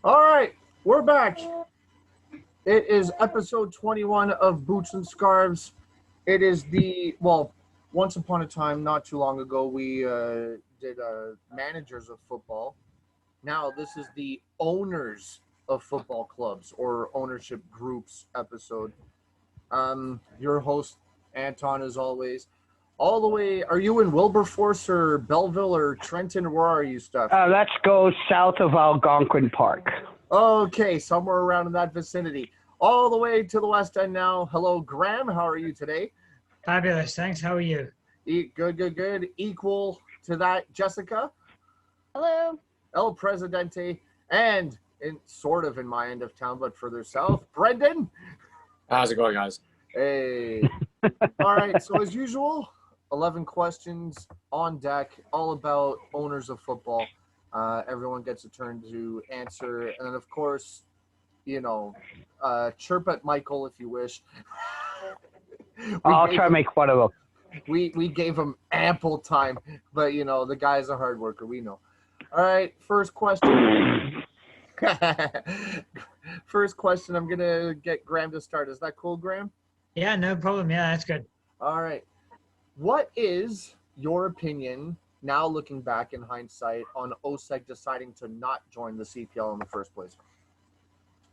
All right, we're back. It is episode 21 of Boots and Scarves. It is once upon a time, not too long ago, we did managers of football. Now this is the owners of football clubs or ownership groups episode. Your host, Anton, as always. All the way, are you in Wilberforce or Belleville or Trenton? Where are you, Steph? Let's go south of Algonquin Park. Okay, somewhere around in that vicinity. All the way to the west end now. Hello, Graham. How are you today? Fabulous. Thanks. How are you? Good. Equal to that, Jessica. Hello. El Presidente. And sort of in my end of town, but further south, Brendan. How's it going, guys? Hey. All right. So as usual, 11 questions on deck, all about owners of football. Everyone gets a turn to answer. And then, of course, chirp at Michael if you wish. I'll try to make fun of him. We gave him ample time, but, the guy's a hard worker. We know. All right. First question. First question. I'm going to get Graham to start. Is that cool, Graham? Yeah, no problem. Yeah, that's good. All right. What is your opinion, now looking back in hindsight, on OSEG deciding to not join the CPL in the first place?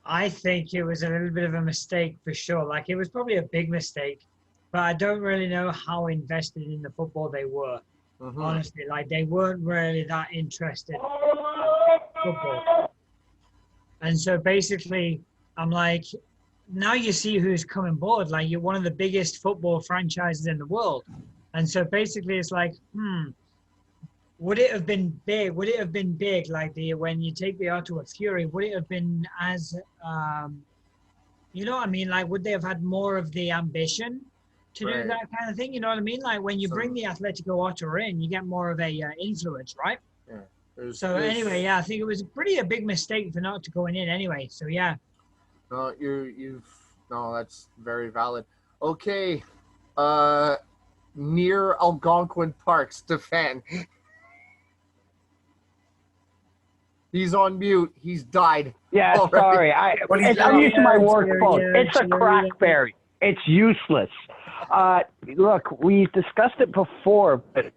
I think it was a little bit of a mistake for sure. Like, it was probably a big mistake, but I don't really know how invested in the football they were. Mm-hmm. Honestly, like, they weren't really that interested in football. And so basically, I'm like, now you see who's coming board. Like, you're one of the biggest football franchises in the world. And so basically it's like, would it have been big? Would it have been big, like when you take the Ottawa Fury, would it have been as, you know what I mean? Like, would they have had more of the ambition to do that kind of thing? You know what I mean? Like, when you bring the Atletico Ottawa in, you get more of a influence, right? Yeah. Anyway, I think it was a big mistake for not going in anyway. So, yeah. No, no, that's very valid. Okay. Near Algonquin Park, Stefan. He's on mute. He's died. Yeah, sorry. I'm using my work phone. It's a crackberry. It's useless. Look, we discussed it before, but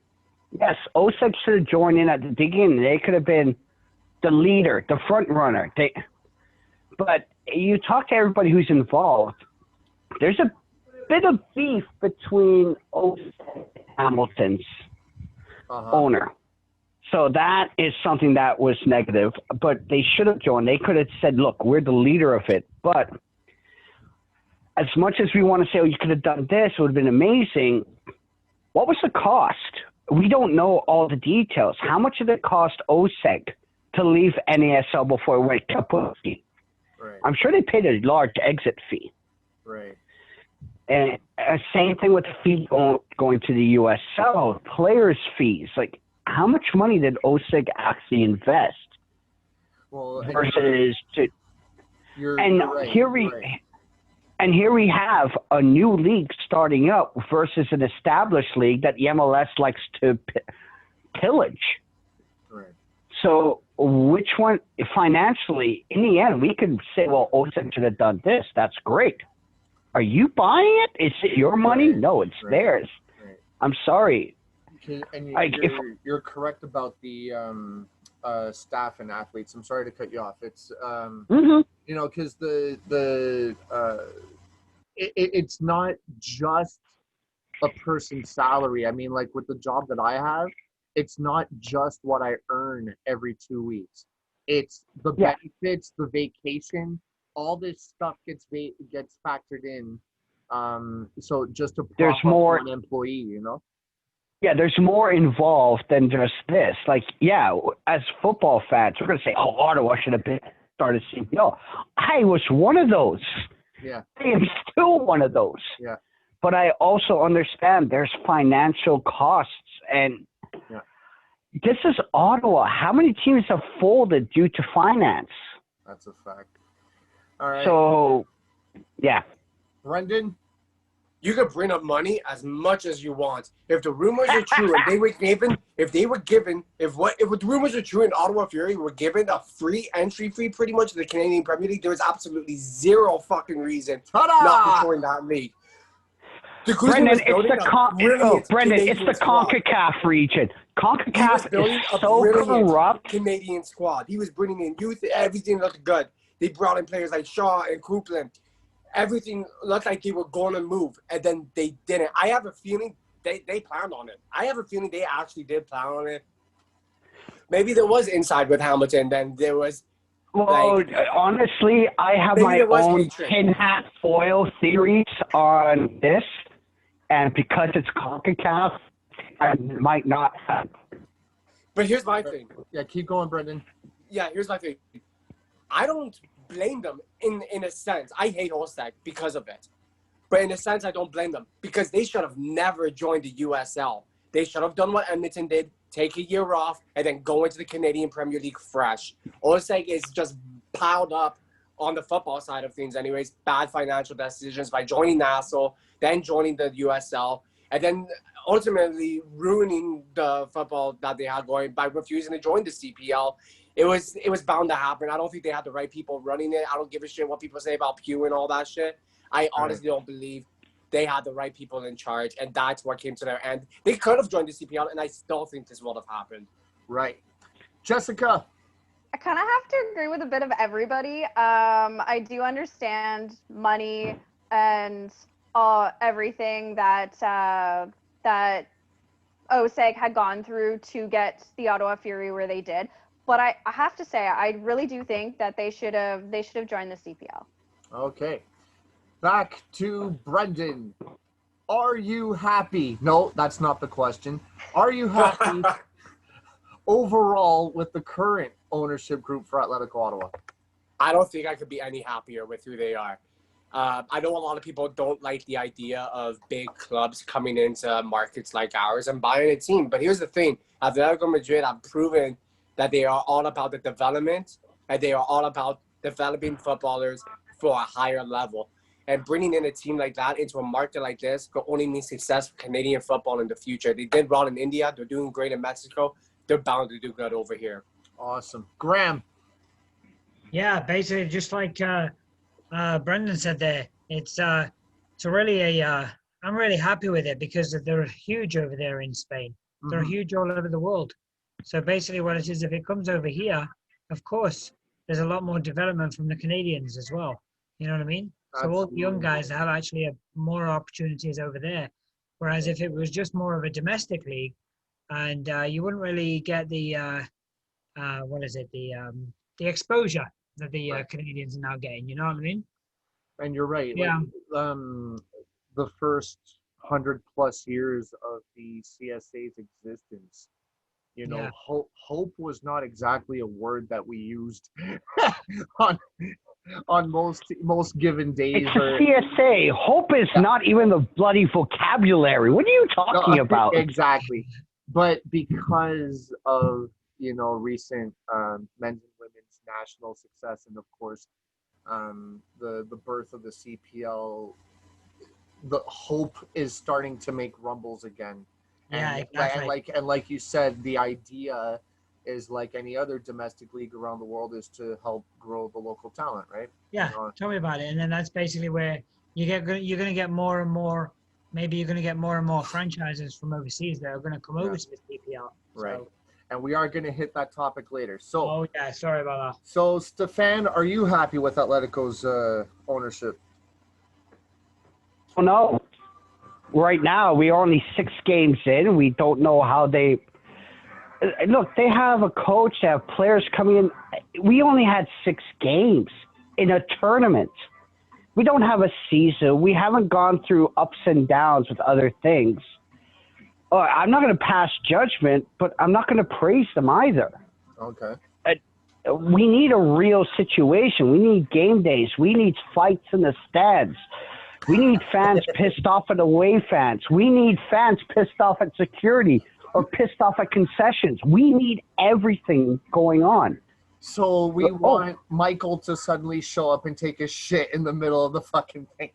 yes, OSEG should have joined in at the beginning. They could have been the leader, the front runner. But you talk to everybody who's involved, there's a bit of beef between OSEG and Hamilton's owner. So that is something that was negative, but they should have joined. They could have said, look, we're the leader of it. But as much as we want to say, oh, you could have done this, it would have been amazing. What was the cost? We don't know all the details. How much did it cost OSEG to leave NASL before it went kaput? Right. I'm sure they paid a large exit fee. Right. And same thing with the fee going to the USL, players' fees. Like, how much money did OSEG actually invest? Well, versus you're right. And here we have a new league starting up versus an established league that the MLS likes to pillage. Right. So which one, financially, in the end, we could say, well, OSEG should have done this. That's great. Are you buying it? Is it your money? Right. No, it's theirs. Right. I'm sorry. And you're correct about the staff and athletes. I'm sorry to cut you off. It's because it's not just a person's salary. I mean, like with the job that I have, it's not just what I earn every 2 weeks. It's the benefits, the vacation, all this stuff gets factored in. So just to prop up one employee, Yeah, there's more involved than just this. Like, as football fans, we're going to say, oh, Ottawa should have started CPL. I was one of those. Yeah. I am still one of those. Yeah. But I also understand there's financial costs. And this is Ottawa. How many teams have folded due to finance? That's a fact. All right. So, yeah. Brendan? you could bring up money as much as you want. If the rumors are true and the rumors are true and Ottawa Fury were given a free entry fee pretty much to the Canadian Premier League, there was absolutely zero fucking reason not to join that league. Brendan, it's the CONCACAF region. CONCACAF is so corrupt. Canadian squad. He was bringing in youth. Everything looked good. They brought in players like Shaw and Coupland. Everything looked like they were going to move, and then they didn't. I have a feeling they planned on it. I have a feeling they actually did plan on it. Maybe there was inside with Hamilton, then there was... Well, honestly, I have my own tin hat foil theories on this, and because it's CONCACAF, I might not have. But here's my thing. Yeah, keep going, Brendan. Yeah, here's my thing. I don't blame them in a sense. I hate Osek because of it. But in a sense, I don't blame them because they should have never joined the USL. They should have done what Edmonton did, take a year off, and then go into the Canadian Premier League fresh. Osek is just piled up on the football side of things anyways, bad financial decisions by joining Nassau, then joining the USL, and then ultimately ruining the football that they had going by refusing to join the CPL. It was bound to happen. I don't think they had the right people running it. I don't give a shit what people say about Pew and all that shit. I honestly don't believe they had the right people in charge, and that's what came to their end. They could have joined the CPL, and I still think this would have happened. Right. Jessica. I kind of have to agree with a bit of everybody. I do understand money and everything that OSEG had gone through to get the Ottawa Fury where they did. But I have to say, I really do think that they should have joined the CPL. Okay. Back to Brendan. Are you happy? No, that's not the question. Are you happy overall with the current ownership group for Atletico Ottawa? I don't think I could be any happier with who they are. I know a lot of people don't like the idea of big clubs coming into markets like ours and buying a team. But here's the thing. Atletico Madrid have proven that they are all about the development and they are all about developing footballers for a higher level. And bringing in a team like that into a market like this could only mean success for Canadian football in the future. They did well in India. They're doing great in Mexico. They're bound to do good over here. Awesome. Graham. Yeah, basically just like Brendan said there, it's really I'm really happy with it because they're huge over there in Spain. They're huge all over the world. So basically what it is, if it comes over here, of course, there's a lot more development from the Canadians as well. You know what I mean? So all the young guys have actually more opportunities over there. Whereas if it was just more of a domestic league, and you wouldn't really get the the exposure that the Canadians are now getting. You know what I mean? And you're right. Yeah. Like, the first 100+ years of the CSA's existence, hope was not exactly a word that we used on most given days. It's a CSA. Hope is not even the bloody vocabulary. What are you talking about? Exactly. But because of, recent men's and women's national success and, of course, the birth of the CPL, the hope is starting to make rumbles again. Yeah, and, exactly. And like you said, the idea is like any other domestic league around the world is to help grow the local talent, right? Yeah, tell me about it. And then that's basically where you're going to get more and more. Maybe you're going to get more and more franchises from overseas that are going to come over to the CPL. Right. And we are going to hit that topic later. So. Oh yeah, sorry about that. So Stefan, are you happy with Atletico's ownership? Well, no. Right now, we're only 6 games in. We don't know how they. Look, they have a coach, they have players coming in. We only had 6 games in a tournament. We don't have a season. We haven't gone through ups and downs with other things. I'm not going to pass judgment, but I'm not going to praise them either. Okay. We need a real situation. We need game days. We need fights in the stands. We need fans pissed off at away fans. We need fans pissed off at security or pissed off at concessions. We need everything going on. So we want Michael to suddenly show up and take a shit in the middle of the fucking thing.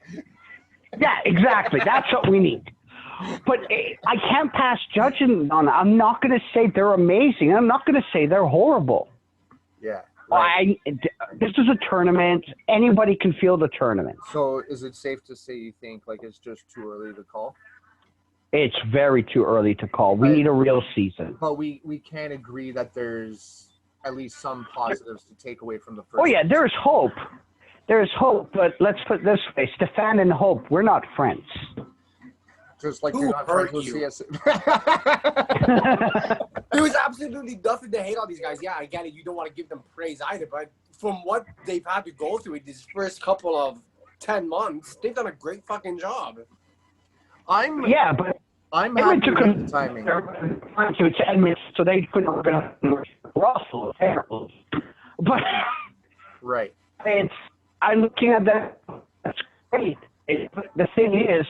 Yeah, exactly. That's what we need. But I can't pass judgment on it. I'm not going to say they're amazing. I'm not going to say they're horrible. Yeah. Right. This is a tournament. Anybody can field a tournament. So is it safe to say you think like it's just too early to call? It's very too early to call. We need a real season. But we can't agree that there's at least some positives to take away from the first. Oh, yeah, there's hope. There's hope, but let's put it this way. Stefan and Hope, we're not friends. Just like you're not friends with CS. There was absolutely nothing to hate on these guys. Yeah, I get it. You don't want to give them praise either, but from what they've had to go through in these first couple of 10 months, they've done a great fucking job. I'm happy with the timing. It's Edmonton, so they couldn't organize Russell, terrible. But right. I'm looking at that. That's great. The thing is,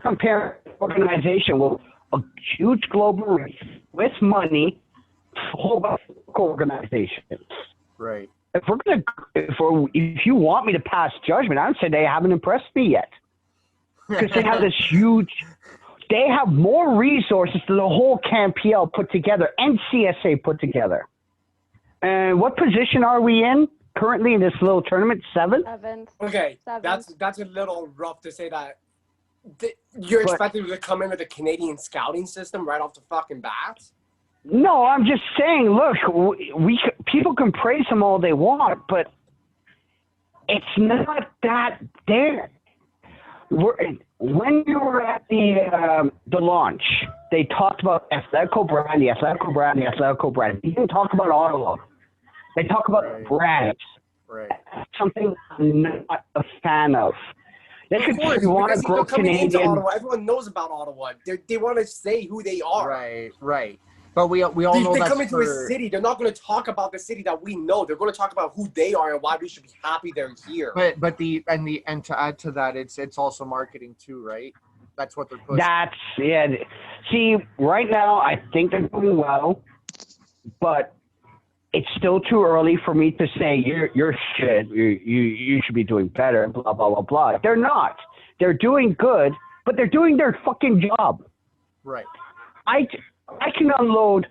compare organization with a huge global reach with money, a whole bunch of local organizations. Right. If you want me to pass judgment, I would say they haven't impressed me yet. Because they have this they have more resources than the whole CAMPL put together and CSA put together. And what position are we in currently in this little tournament? Seventh? Okay, that's a little rough to say that. You're expecting to come in with a Canadian scouting system right off the fucking bat? No, I'm just saying, look, people can praise them all they want, but it's not that there. When you were at the launch, they talked about Atletico brand, the Atletico brand, the Atletico brand. They didn't talk about Ottawa. They talk about brands. Right. That's something I'm not a fan of. They could want to grow Canadian. Ottawa, everyone knows about Ottawa. They want to say who they are. Right. But we all know they that's come into a city. They're not going to talk about the city that we know. They're going to talk about who they are and why we should be happy they're here. But to add to that, it's also marketing too, right? That's what they're pushing. That's See, right now I think they're doing well, but it's still too early for me to say you're shit. You should be doing better. Blah blah blah blah. They're not. They're doing good, but they're doing their fucking job. Right. I can unload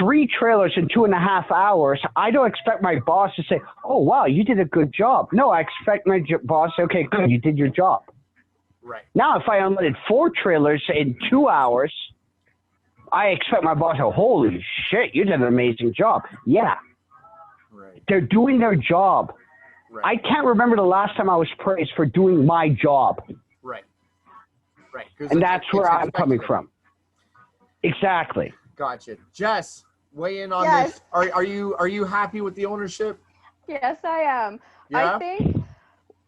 3 trailers in 2.5 hours. I don't expect my boss to say, "Oh wow, you did a good job." No, I expect my boss to say, "Okay, good, you did your job." Right. Now, if I unloaded 4 trailers in 2 hours, I expect my boss to say, "Holy shit, you did an amazing job." Yeah. Right. They're doing their job. Right. I can't remember the last time I was praised for doing my job. Right. And that's where I'm coming from. Exactly. Gotcha. Jess, weigh in on this. Are you happy with the ownership? Yes, I am. Yeah? I think,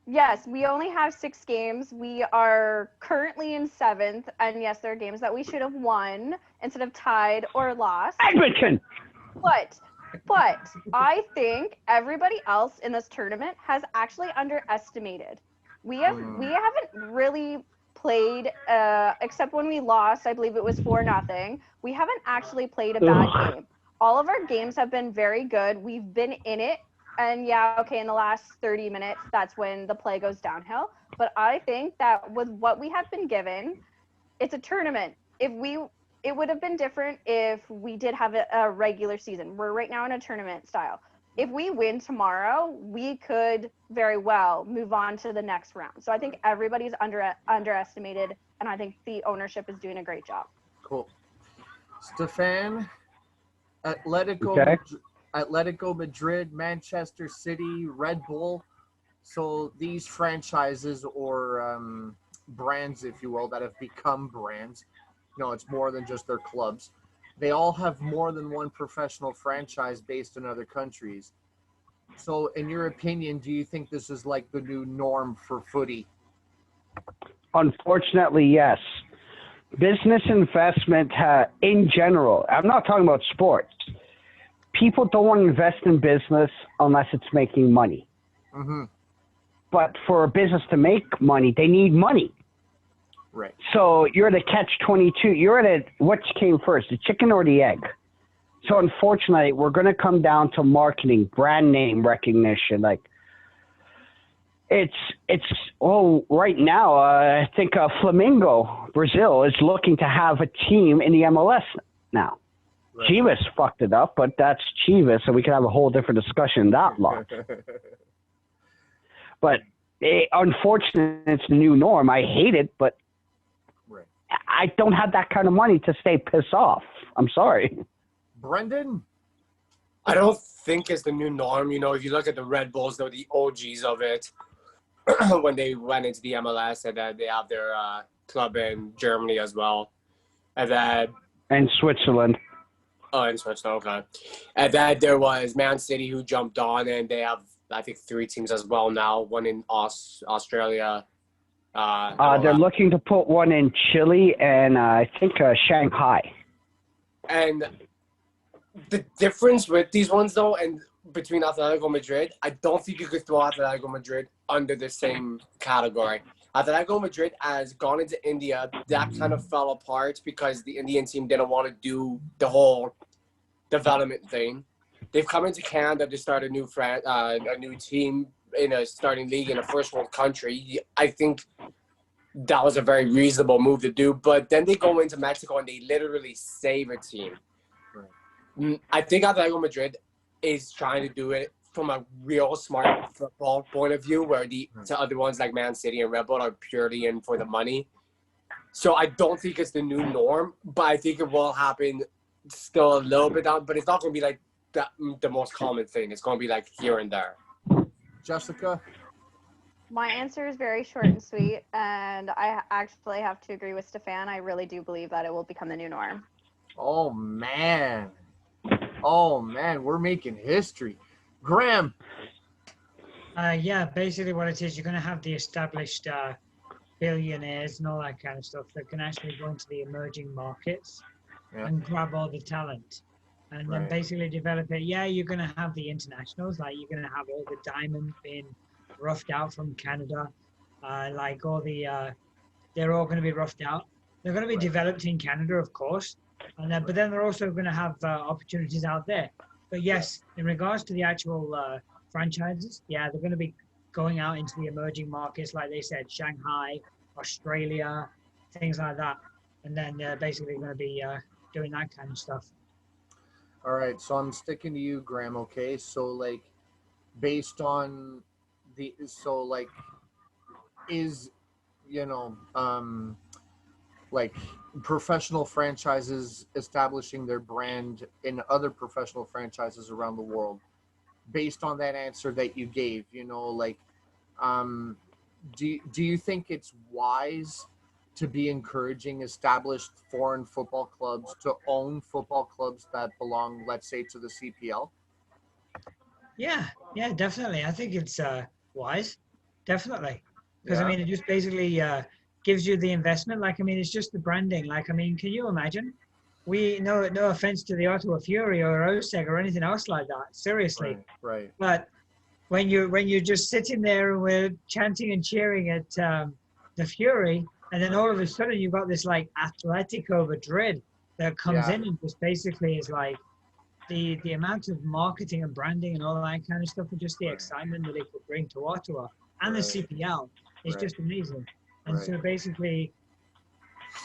yes, we only have 6 games. We are currently in 7th, and yes, there are games that we should have won instead of tied or lost. Edmonton! But I think everybody else in this tournament has actually underestimated. We haven't really played, except when we lost, I believe it was 4-0. We haven't actually played a bad game. All of our games have been very good. We've been in it. And yeah, okay, in the last 30 minutes, that's when the play goes downhill. But I think that with what we have been given, it's a tournament. It would have been different if we did have a regular season. We're right now in a tournament style. If we win tomorrow, we could very well move on to the next round. So I think everybody's underestimated, and I think the ownership is doing a great job. Cool. Stefan, Atletico Madrid, Manchester City, Red Bull. So these franchises or brands, if you will, that have become brands, it's more than just their clubs. They all have more than one professional franchise based in other countries. So in your opinion, do you think this is like the new norm for footy? Unfortunately, yes. Business investment in general, I'm not talking about sports. People don't want to invest in business unless it's making money. Mm-hmm. But for a business to make money, they need money. Right. So you're at a catch-22. You're at what came first, the chicken or the egg? So unfortunately, we're going to come down to marketing, brand name recognition. Like, Right now, I think Flamengo, Brazil, is looking to have a team in the MLS now. Right. Chivas fucked it up, but that's Chivas, so we can have a whole different discussion that lot. But unfortunately, it's the new norm. I hate it, but right. I don't have that kind of money to stay pissed off. I'm sorry. Brendan? I don't think it's the new norm. You know, if you look at the Red Bulls, they're the OGs of it. When they went into the MLS, and then they have their club in Germany as well. And then... And Switzerland. Oh, in Switzerland, okay. And then there was Man City who jumped on, and they have, I think, 3 teams as well now. One in Australia. They're looking to put one in Chile and I think Shanghai. And the difference with these ones, though, and between Atletico Madrid, I don't think you could throw Atletico Madrid under the same category. Atletico Madrid has gone into India. That kind of fell apart because the Indian team didn't want to do the whole development thing. They've come into Canada to start a new team in a starting league in a first world country. I think that was a very reasonable move to do. But then they go into Mexico and they literally save a team. Right. I think Atletico Madrid is trying to do it from a real smart football point of view, where the other ones like Man City and Red Bull are purely in for the money. So I don't think it's the new norm, but I think it will happen still a little bit down, but it's not going to be like the most common thing. It's going to be like here and there. Jessica? My answer is very short and sweet, and I actually have to agree with Stefan. I really do believe that it will become the new norm. Oh, man. We're making history. Graham? Yeah, basically what it is, you're going to have the established billionaires and all that kind of stuff that can actually go into the emerging markets and grab all the talent and then basically develop it. Yeah, you're going to have the internationals, like you're going to have all the diamond being roughed out from Canada, like all the, they're all going to be roughed out. They're going to be developed in Canada, of course, and then, but then they're also going to have opportunities out there. But yes, in regards to the actual franchises, yeah, they're going to be going out into the emerging markets, like they said, Shanghai, Australia, things like that. And then they're basically going to be doing that kind of stuff. All right, so I'm sticking to you, Graham, okay? So, like, based on the, so, like, is, you know, like, professional franchises establishing their brand in other professional franchises around the world, based on that answer that you gave, you know, like, do you think it's wise to be encouraging established foreign football clubs to own football clubs that belong, let's say, to the CPL? Yeah, definitely. I think it's wise, definitely. Because, I mean, it just basically gives you the investment. Like, I mean, it's just the branding. Like, I mean, can you imagine? No offense to the Ottawa Fury or OSEG or anything else like that, seriously. Right. But when you're just sitting there and we're chanting and cheering at the Fury, and then all of a sudden you've got this like Atletico Madrid that comes in and just basically is like the amount of marketing and branding and all that kind of stuff, and just the excitement that it could bring to Ottawa and the CPL is just amazing. And so basically,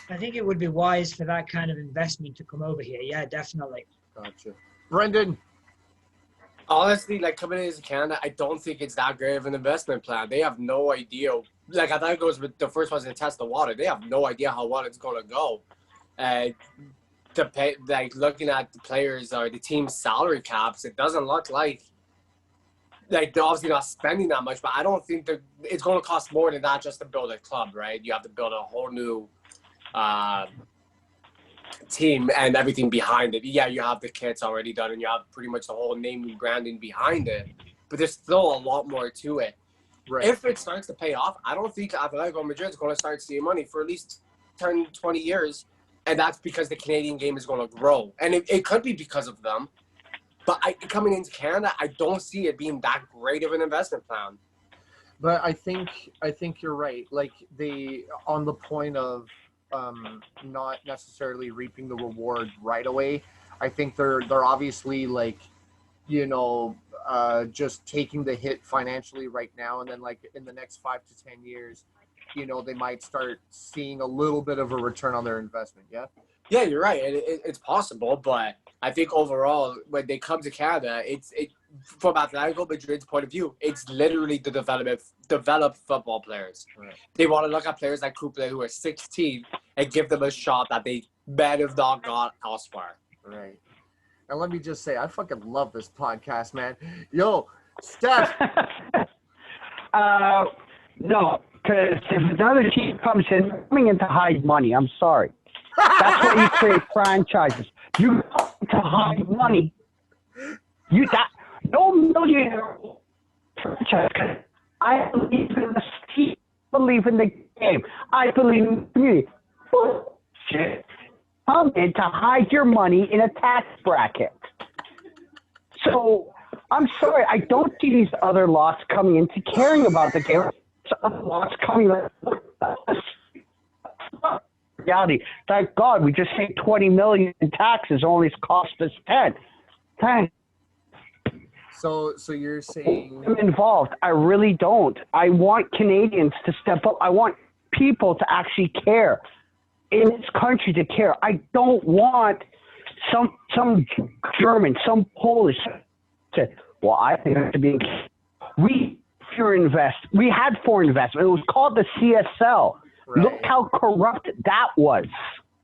I think it would be wise for that kind of investment to come over here. Yeah, definitely. Gotcha. Brendan? Honestly, like, coming into Canada, I don't think it's that great of an investment plan. They have no idea. Like, I thought it goes with the first ones to test the water. They have no idea how well it's going to go. To pay, like, looking at the players or the team's salary caps, it doesn't look like they're obviously not spending that much, but I don't think it's going to cost more than that just to build a club, right? You have to build a whole new team and everything behind it. Yeah, you have the kits already done and you have pretty much the whole name and branding behind it, but there's still a lot more to it. Right. If it starts to pay off, I don't think Atletico Madrid is going to start seeing money for at least 10, 20 years, and that's because the Canadian game is going to grow. And it could be because of them, but coming into Canada, I don't see it being that great of an investment plan. But I think you're right. Like, on the point of not necessarily reaping the reward right away. I think they're obviously, like, you know, just taking the hit financially right now, and then like in the next 5 to 10 years, you know, they might start seeing a little bit of a return on their investment. Yeah. Yeah, you're right. It's possible, but I think overall, when they come to Canada, from Atletico Madrid's point of view, it's literally the developed football players. Right. They want to look at players like Couple who are 16 and give them a shot that they might have not got elsewhere. Right. And let me just say, I fucking love this podcast, man. Yo, Steph. No, because if another team comes in, they're coming in to hide money. I'm sorry. That's why you create franchises. You come to hide money. No millionaire franchise. I believe in the team. I believe in the game. I believe in the community. Bullshit. Come in to hide your money in a tax bracket. So I'm sorry. I don't see these other lots coming into caring about the game. Other lots coming in. Reality. Thank God we just saved $20 million in taxes. Only cost us 10. Thanks. So you're saying I'm involved. I really don't. I want Canadians to step up. I want people to actually care in this country to care. I don't want some German, some Polish to. Well, I think it should be. We had foreign investment. It was called the CSL. Right. Look how corrupt that was.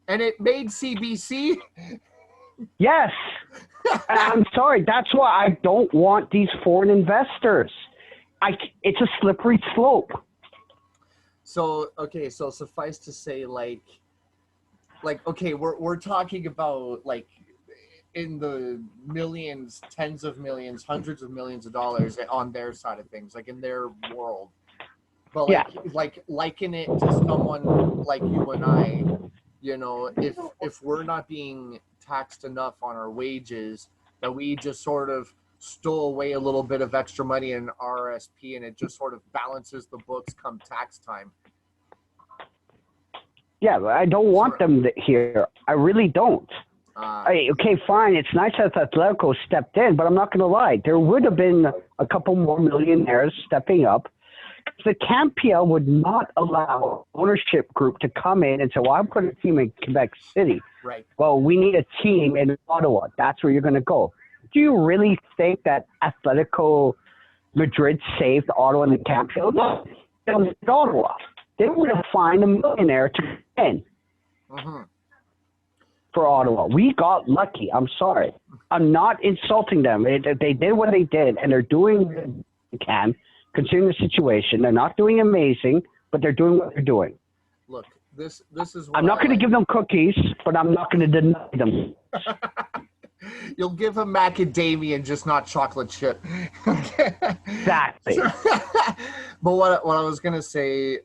And it made CBC? Yes. I'm sorry. That's why I don't want these foreign investors. It's a slippery slope. So suffice to say, okay, we're talking about like in the millions, tens of millions, hundreds of millions of dollars on their side of things, like in their world. But like liken it to someone like you and I, you know, if we're not being taxed enough on our wages, that we just sort of stole away a little bit of extra money in RSP, and it just sort of balances the books come tax time. Yeah, I don't want them here. I really don't. Okay, fine. It's nice that Atletico stepped in, but I'm not going to lie. There would have been a couple more millionaires stepping up. The CanPL would not allow ownership group to come in and say, well, I'm putting a team in Quebec City. Right. Well, we need a team in Ottawa. That's where you're going to go. Do you really think that Atletico Madrid saved Ottawa and the CanPL? No, it was Ottawa. They would have found a millionaire to come in for Ottawa. We got lucky. I'm sorry. I'm not insulting them. They did what they did, and they're doing what they can. Considering the situation, they're not doing amazing, but they're doing what they're doing. Look, this is what I'm not going to give them cookies, but I'm not going to deny them. You'll give them macadamia and just not chocolate chip. Exactly. But what I was going to say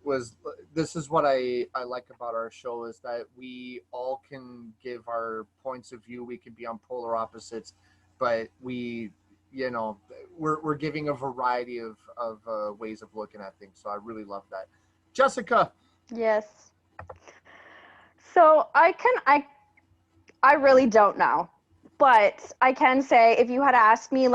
was this is what I like about our show is that we all can give our points of view. We can be on polar opposites, but we're giving a variety of ways of looking at things. So I really love that. Jessica. Yes. So I really don't know, but I can say if you had asked me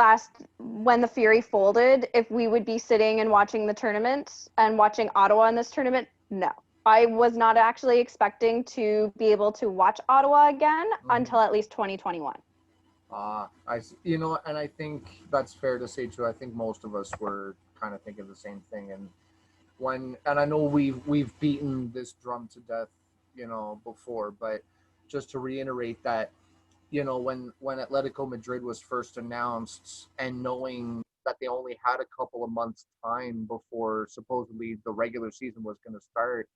when the Fury folded, if we would be sitting and watching the tournament and watching Ottawa in this tournament, no. I was not actually expecting to be able to watch Ottawa again until at least 2021. And I think that's fair to say too. I think most of us were kind of thinking the same thing. And I know we've beaten this drum to death, before, but just to reiterate that, when Atletico Madrid was first announced and knowing that they only had a couple of months time before supposedly the regular season was going to start,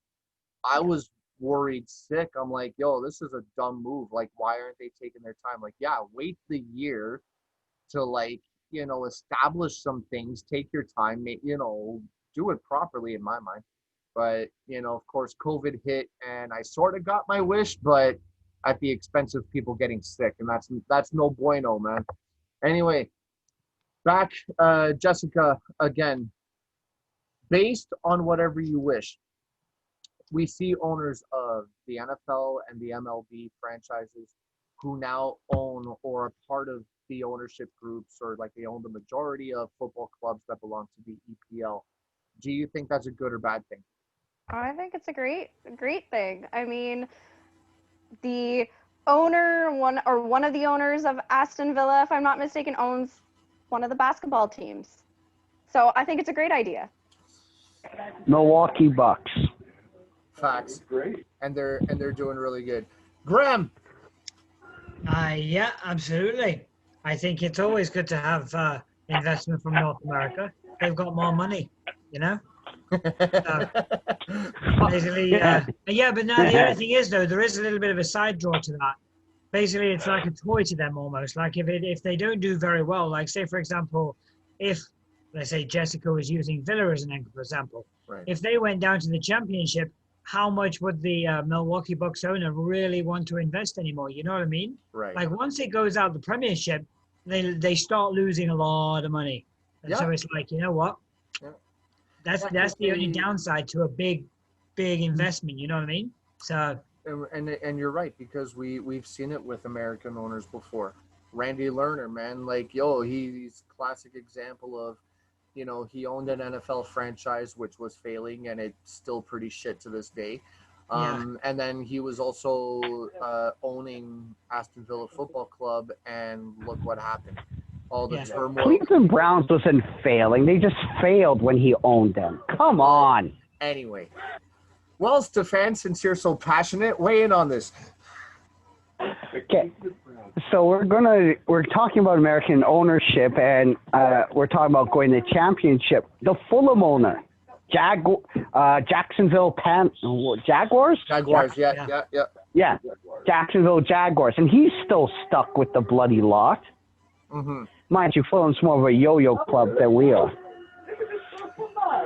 I was worried sick. I'm like, yo, this is a dumb move. Like, why aren't they taking their time? Like, yeah, wait the year to establish some things, take your time, do it properly in my mind. But, of course, COVID hit and I sort of got my wish, but at the expense of people getting sick. And that's no bueno, man. Anyway, back, Jessica, again, based on whatever you wish, we see owners of the NFL and the MLB franchises who now own or are part of the ownership groups, or like they own the majority of football clubs that belong to the EPL. Do you think that's a good or bad thing? I think it's a great thing. I mean, the owner, one of the owners of Aston Villa, if I'm not mistaken, owns one of the basketball teams. So I think it's a great idea. Milwaukee Bucks. Facts. And they're doing really good. Graham. Yeah, absolutely. I think it's always good to have investment from North America. They've got more money, you know. Basically, yeah. But now the only thing is, though, there is a little bit of a side draw to that. Basically, it's like a toy to them almost. Like if they don't do very well, like say for example, if let's say Jessica was using Villa as an example, Right. if they went down to the championship, how much would the Milwaukee Bucks owner really want to invest anymore? You know what I mean? Right. Like once it goes out the Premiership, they start losing a lot of money, and so it's like, you know what? Yeah. That's the only downside to a big investment. You know what I mean? So. And you're right, because we've seen it with American owners before. Randy Lerner, man, like he's a classic example of, you know, he owned an NFL franchise which was failing, and it's still pretty shit to this day. And then he was also owning Aston Villa Football Club, and look what happened. All the turmoil. Cleveland Browns wasn't failing. They just failed when he owned them. Come on. Anyway. Well, Stefan, since you're so passionate, weigh in on this. Okay. So we're talking about American ownership, and we're talking about going to the championship. The Fulham owner, Jacksonville Jaguars? Jaguars, yeah. Yeah, Jacksonville Jaguars. And he's still stuck with the bloody lot. Mm-hmm. Mind you, Fulham's more of a yo-yo club than we are.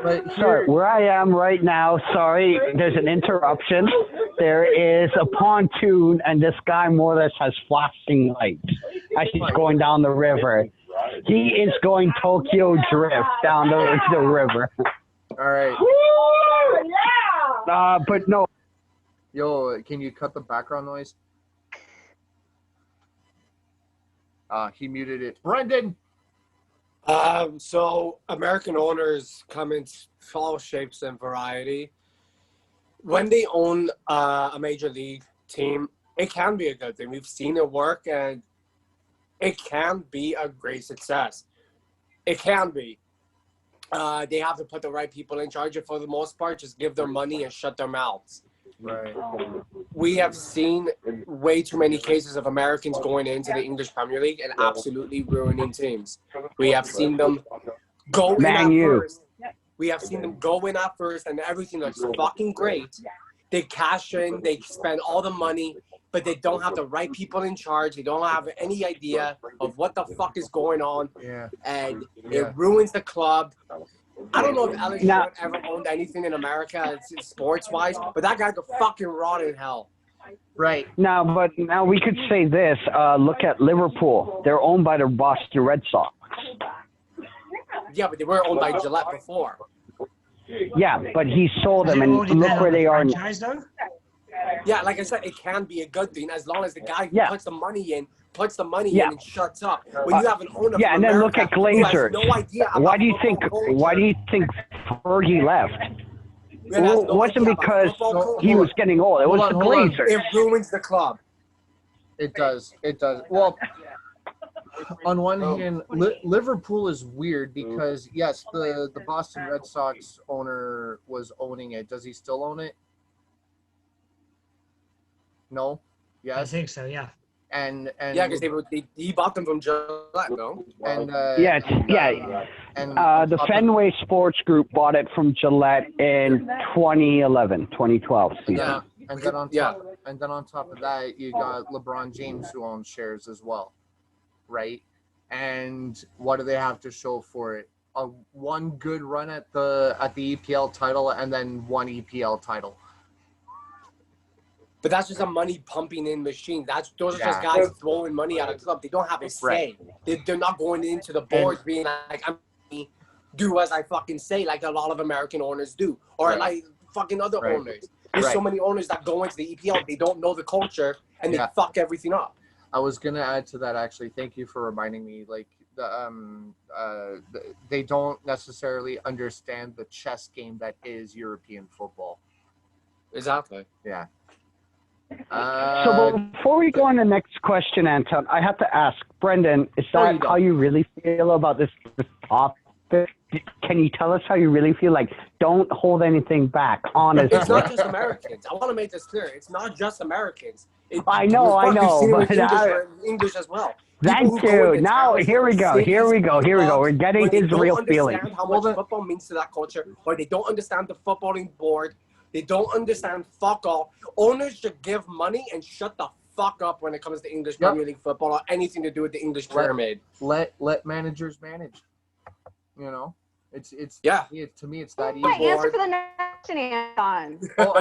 But Sorry, where I am right now, sorry, there's an interruption. There is a pontoon, and this guy more or less has flashing lights as he's going down the river. He is going Tokyo Drift down the river. All right. But no. Yo, can you cut the background noise? He muted it. Brendan! So American owners come in all shapes and variety. When they own a major league team, it can be a good thing. We've seen it work, and it can be a great success. It can be. They have to put the right people in charge, and for the most part, just give their money and shut their mouths. Right. We have seen way too many cases of Americans going into the English Premier League and absolutely ruining teams. We have seen them go in at first. We have seen them go in at first, and everything looks fucking great. They cash in, they spend all the money, but they don't have the right people in charge. They don't have any idea of what the fuck is going on. Yeah. And it ruins the club. I don't know if Alex Short ever owned anything in America sports-wise, but that guy could fucking rot in hell. Right. Now we could say this. Look at Liverpool. They're owned by the Boston Red Sox. Yeah, but they were owned by Gillette before. Yeah, but he sold them, and look where they are now. Yeah, like I said, it can be a good thing as long as the guy who puts the money in and shuts up. When you have an owner, and then look at Glazer. No idea why do you think Fergie left? It wasn't because he was getting old. It was the Glazer. It ruins the club. It does. Well, on one hand, Liverpool is weird because, yes, the Boston Red Sox owner was owning it. Does he still own it? No? Yes? I think so, yeah. And because he bought them from Gillette, no? And the Fenway Sports Group bought it from Gillette in 2012 season. And then on top of that, you got LeBron James who owns shares as well, right? And what do they have to show for it? One good run at the EPL title, and then one EPL title. But that's just a money pumping in machine. Those are just guys throwing money at a club. They don't have a say. They're not going into the boards being like, I'm do as I fucking say, like a lot of American owners do, or like fucking other owners. There's so many owners that go into the EPL, they don't know the culture, and they fuck everything up. I was gonna add to that actually. Thank you for reminding me. Like they don't necessarily understand the chess game that is European football. Exactly. Yeah. So before we go on the next question, Anton, I have to ask, Brendan, is that how you really feel about this topic? Can you tell us how you really feel? Like, don't hold anything back, honestly. It's not just Americans. I want to make this clear. It's not just Americans. I know, but English as well. Thank you. Now, here we go. We're getting his real feeling. They don't understand how much football means to that culture, or they don't understand the footballing board. They don't understand fuck all. Owners should give money and shut the fuck up when it comes to English Premier League football or anything to do with the English pyramid. Let managers manage. You know, it's yeah. To me, it's that easy. My answer for the next question, Anton. Oh,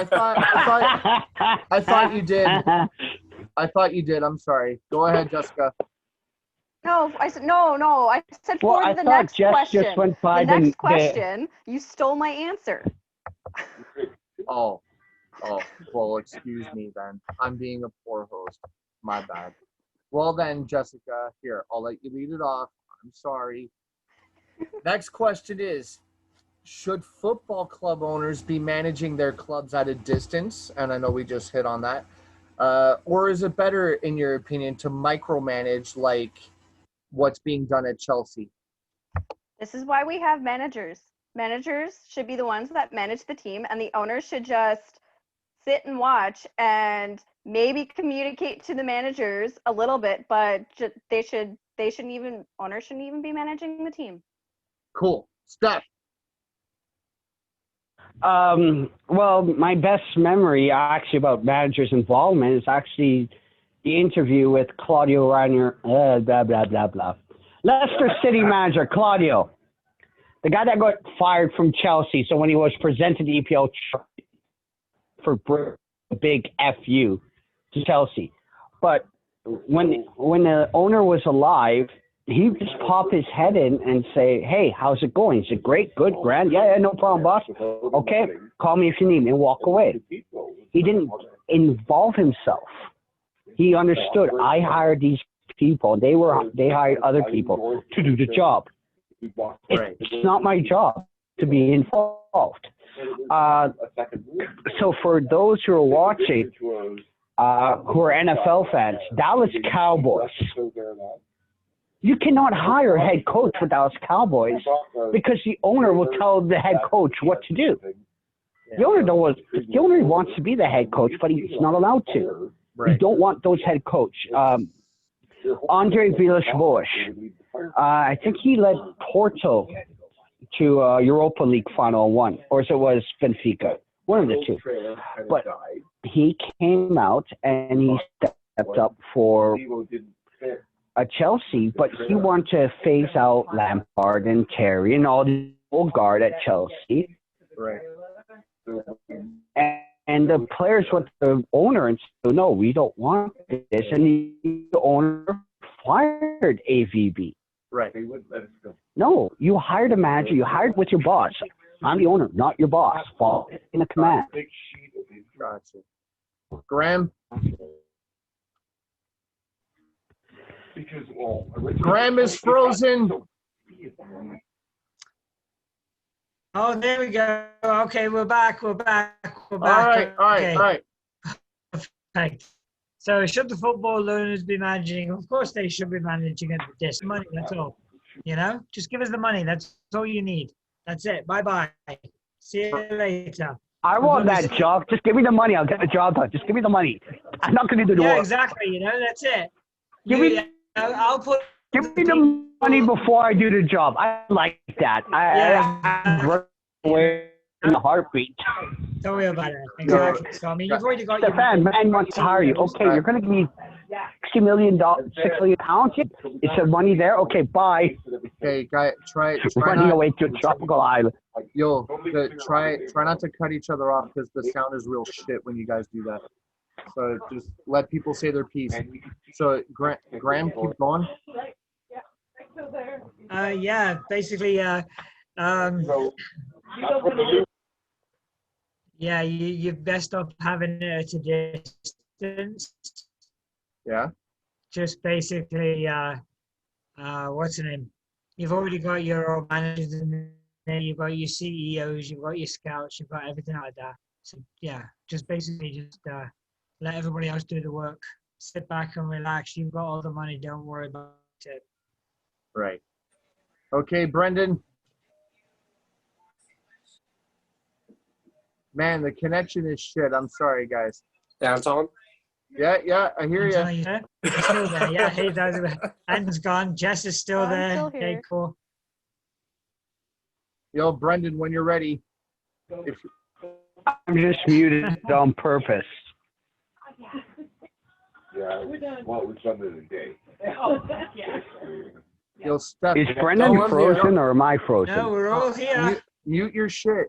I thought you did. I thought you did. I'm sorry. Go ahead, Jessica. No, I said no. I said for the next question. Just went by the next question. You stole my answer. Oh, well, excuse me then. I'm being a poor host. My bad. Well then, Jessica, here, I'll let you lead it off. I'm sorry. Next question is, should football club owners be managing their clubs at a distance? And I know we just hit on that. Or is it better, in your opinion, to micromanage like what's being done at Chelsea? This is why we have managers. Managers should be the ones that manage the team, and the owners should just sit and watch and maybe communicate to the managers a little bit, but owners shouldn't even be managing the team. Cool. Steph. Well, my best memory actually about managers' involvement is actually the interview with Claudio Ranieri, blah, blah, blah, blah. Leicester City manager, Claudio. The guy that got fired from Chelsea. So when he was presented the EPL for a big FU to Chelsea. But when the owner was alive, he would just pop his head in and say, hey, how's it going? Is it great? Good? Grand? Yeah, no problem, boss. Okay, call me if you need me, and walk away. He didn't involve himself. He understood, I hired these people. They hired other people to do the job. It's not my job to be involved. So for those who are watching, who are NFL fans, Dallas Cowboys, you cannot hire a head coach for Dallas Cowboys because the owner will tell the head coach what to do. The owner wants to be the head coach, but he's not allowed to. You don't want those head coach. Andre Villas-Boas, I think he led Porto to Europa League final one, or so it was Benfica, one of the two. But he came out and he stepped up for Chelsea, but he wanted to phase out Lampard and Terry and all the old guard at Chelsea. Right. And the players went to the owner and said, no, we don't want this. And the owner fired AVB. Right. No, you hired a manager. You hired with your boss. I'm the owner, not your boss. Fall in the command. Gotcha. Graham? Graham is frozen. Oh, there we go. Okay, we're back. All right. Perfect. So should the football owners be managing? Of course they should be managing at this money, that's all. You know? Just give us the money. That's all you need. That's it. Bye-bye. See you later. I want that job. Just give me the money. I'll get the job done. Just give me the money. I'm not going to do the work. Yeah, exactly. You know, that's it. Give me the money before I do the job. I like that. I in a heartbeat. Don't worry about it. Exactly. So I mean, you've already got Stefan, man wants to hire you. Okay, you're going to give me $6 million. Is there money there? Okay, bye. Okay, guy, try running away to a tropical island. Yo, try not to cut each other off because the sound is real shit when you guys do that. So just let people say their piece. So Graham, keep going. Yeah, basically, yeah, you're best off having it at a distance. Yeah. just basically, what's the name? You've already got your managers in there, you've got your CEOs, you've got your scouts, you've got everything like that. So yeah, just basically just let everybody else do the work. Sit back and relax. You've got all the money. Don't worry about it. Right. Okay, Brendan. Man, the connection is shit. I'm sorry, guys. Yeah, I'm Tom. Yeah, I hear you. He's still there. Yeah, hey, Anton's gone. Jess is still I'm there. still Okay, here. cool. Yo, Brendan, when you're ready. I'm just muted on purpose. Yeah, well, it was under the day. Yo, Steph. Is Brendan No, I'm frozen here. or am I frozen? No, we're all here. Mute your shit.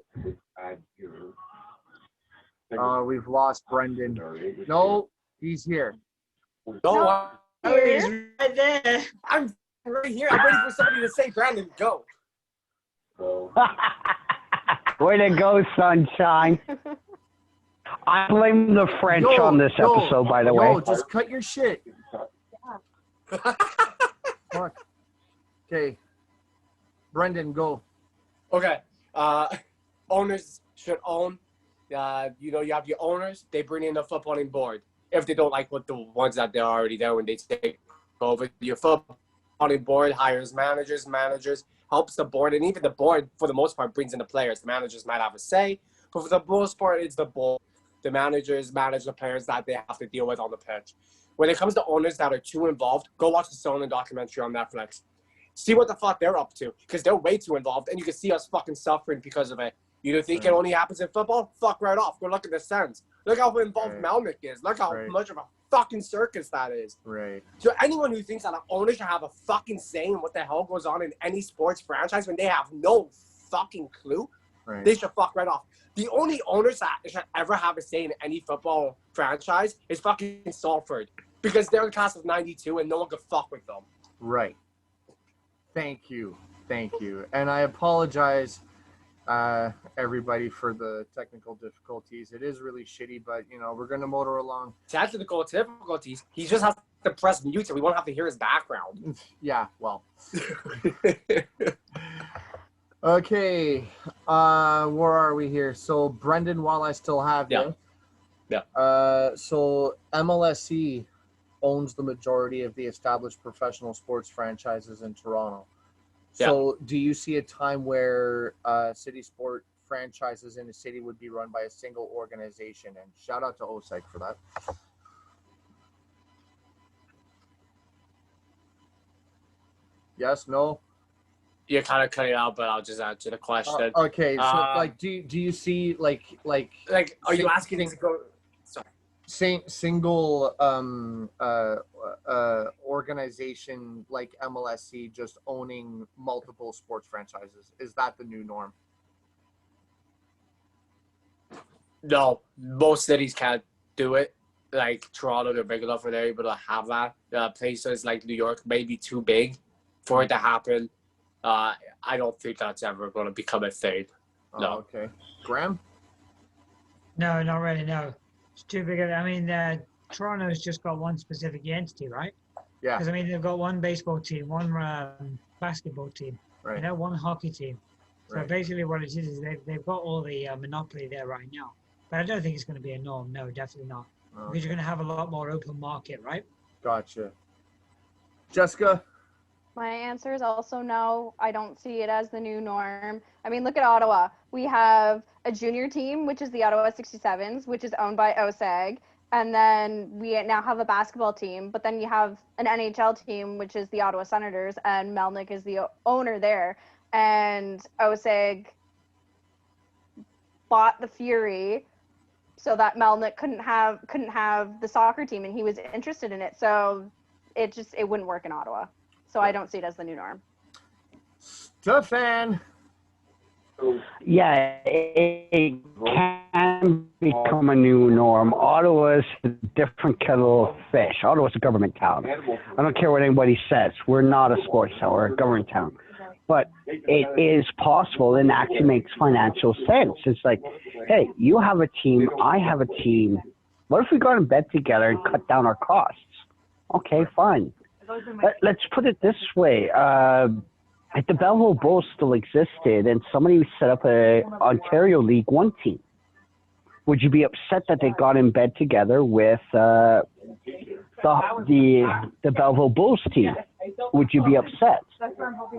We've lost Brendan. No, he's here. No, He's right there. I'm right here. I'm waiting for somebody to say, Brandon, go. Way to go, sunshine. I blame the French on this episode, by the way. Just cut your shit. Fuck. Okay. Brendan, go. Okay. Owners should own. You have your owners. They bring in the footballing board. If they don't like what the ones that they're already there when they take over, your footballing board hires managers. Managers helps the board, and even the board, for the most part, brings in the players. The managers might have a say, but for the most part, it's the board. The managers manage the players that they have to deal with on the pitch. When it comes to owners that are too involved, go watch the Stolen documentary on Netflix. See what the fuck they're up to, because they're way too involved, and you can see us fucking suffering because of it. You don't think it only happens in football? Fuck right off. Go look at the Sens. Look how involved Melnick is. Look how much of a fucking circus that is. Right. So anyone who thinks that an owner should have a fucking say in what the hell goes on in any sports franchise when they have no fucking clue, they should fuck right off. The only owners that should ever have a say in any football franchise is fucking Salford, because they're the class of '92 and no one could fuck with them. Right. Thank you. And I apologize, everybody, for the technical difficulties. It is really shitty, but we're gonna motor along. Technical difficulties. He just has to press mute so we won't have to hear his background. Yeah. Well. Okay. Where are we here? So Brendan, while I still have you. Yeah. So MLSE owns the majority of the established professional sports franchises in Toronto. So do you see a time where city sport franchises in the city would be run by a single organization? And shout out to OSEG for that. Yes, no? You're kind of cutting out, but I'll just answer the question. Okay, so do you see like are you asking me to go? Sorry. Single organization like MLSE just owning multiple sports franchises? Is that the new norm? No, most cities can't do it. Like Toronto, they're big enough where they're able to have that. Places like New York may be too big for it to happen. I don't think that's ever going to become a thing. No. Oh, okay. Graham? No, not really. No, it's too big. I mean, Toronto's just got one specific entity, right? Yeah. Because they've got one baseball team, one basketball team, right. One hockey team. So right. basically, what it is they've got all the monopoly there right now. But I don't think it's going to be a norm. No, definitely not. Okay. Because you're going to have a lot more open market, right? Gotcha. Jessica? My answer is also no. I don't see it as the new norm. I mean, look at Ottawa. We have a junior team, which is the Ottawa 67s, which is owned by OSEG. And then we now have a basketball team. But then you have an NHL team, which is the Ottawa Senators, and Melnick is the owner there. And OSEG bought the Fury so that Melnick couldn't have the soccer team, and he was interested in it. So it wouldn't work in Ottawa. So I don't see it as the new norm. Stefan. Yeah, it can become a new norm. Ottawa's a different kettle of fish. Ottawa's a government town. I don't care what anybody says. We're not a sports town. We're a government town. But it is possible and actually makes financial sense. It's like, hey, you have a team, I have a team. What if we go and bet together and cut down our costs? Okay, fine. Let's put it this way. If the Belleville Bulls still existed and somebody set up a Ontario League One team, would you be upset that they got in bed together with the Belleville Bulls team? Would you be upset?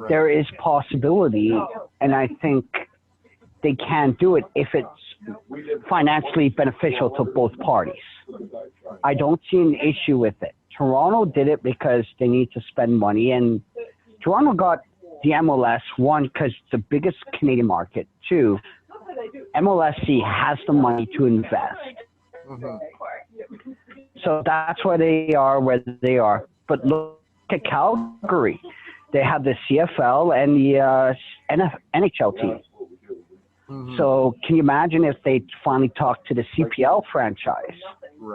There is possibility, and I think they can do it if it's financially beneficial to both parties. I don't see an issue with it. Toronto did it because they need to spend money, and Toronto got the MLS, one, because it's the biggest Canadian market, two, MLSC has the money to invest. So that's why they are where they are. But look at Calgary. They have the CFL and the NHL team. So can you imagine if they finally talk to the CPL franchise?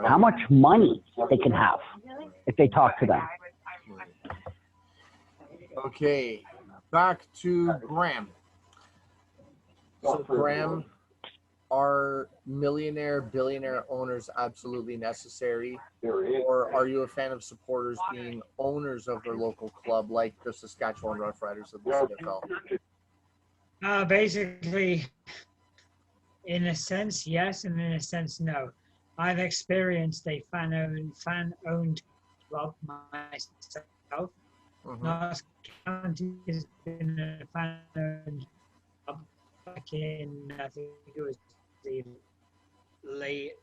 How much money they can have if they talk to them? Okay, back to Graham. So Graham, are millionaire, billionaire owners absolutely necessary? Or are you a fan of supporters being owners of their local club, like the Saskatchewan Roughriders of the CFL? Basically, in a sense, yes, and in a sense, no. I've experienced a fan-owned club myself. North County has been a fan-owned club back in, I think it was the late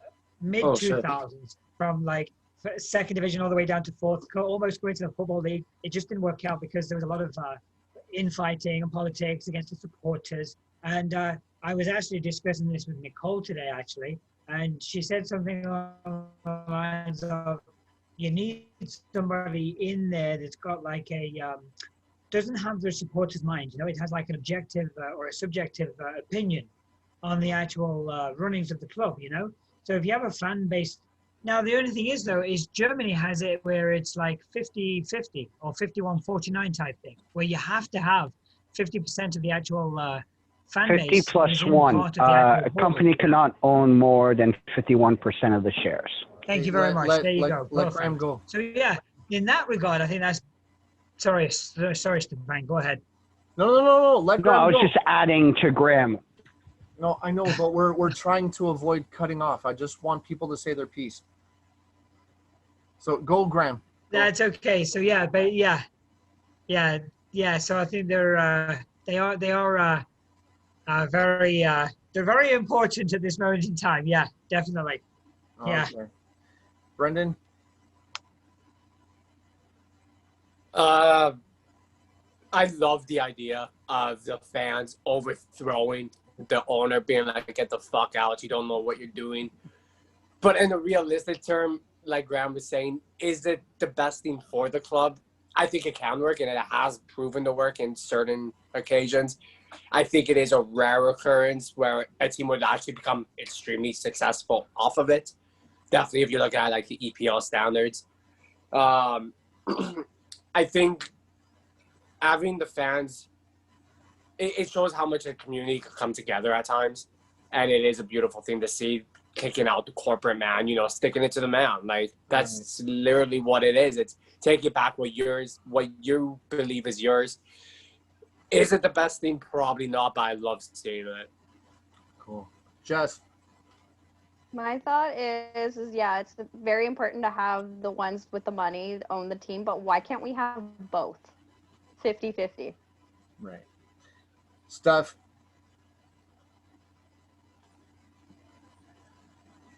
mid-2000s, from like second division all the way down to fourth, almost going to the football league. It just didn't work out because there was a lot of infighting and politics against the supporters. And I was actually discussing this with Nicole today, actually, and she said something along the lines of, you need somebody in there that's got like a, doesn't have the supporter's mind, you know, it has like an objective or a subjective opinion on the actual runnings of the club, you know? So if you have a fan base, now the only thing is though, is Germany has it where it's like 50-50 or 51-49 type thing, where you have to have 50% of the actual fan 50 base. plus one. A company cannot own more than 51% of the shares. Thank you very much. There you go. Let Graham go. So yeah, in that regard, I think that's, sorry, Stefan, go ahead. No. Let Graham go. I was go. just adding to Graham. No, I know, but we're trying to avoid cutting off. I just want people to say their piece. So go, Graham. Go. That's okay. So yeah, but yeah. So I think they are very important at this moment in time. Yeah, definitely. Yeah. Okay. Brendan. I love the idea of the fans overthrowing the owner, being like, get the fuck out, you don't know what you're doing. But in a realistic term, like Graham was saying, is it the best thing for the club? I think it can work, and it has proven to work in certain occasions. I think it is a rare occurrence where a team would actually become extremely successful off of it. Definitely if you look at like the EPL standards. I think having the fans, it shows how much a community could come together at times. And it is a beautiful thing to see, kicking out the corporate man, you know, sticking it to the man. Like, that's literally what it is. It's taking back what you believe is yours. Is it the best thing? Probably not, but I love seeing it. Cool. Jess. My thought is yeah, it's very important to have the ones with the money own the team, but why can't we have both? 50-50. Right. Steph.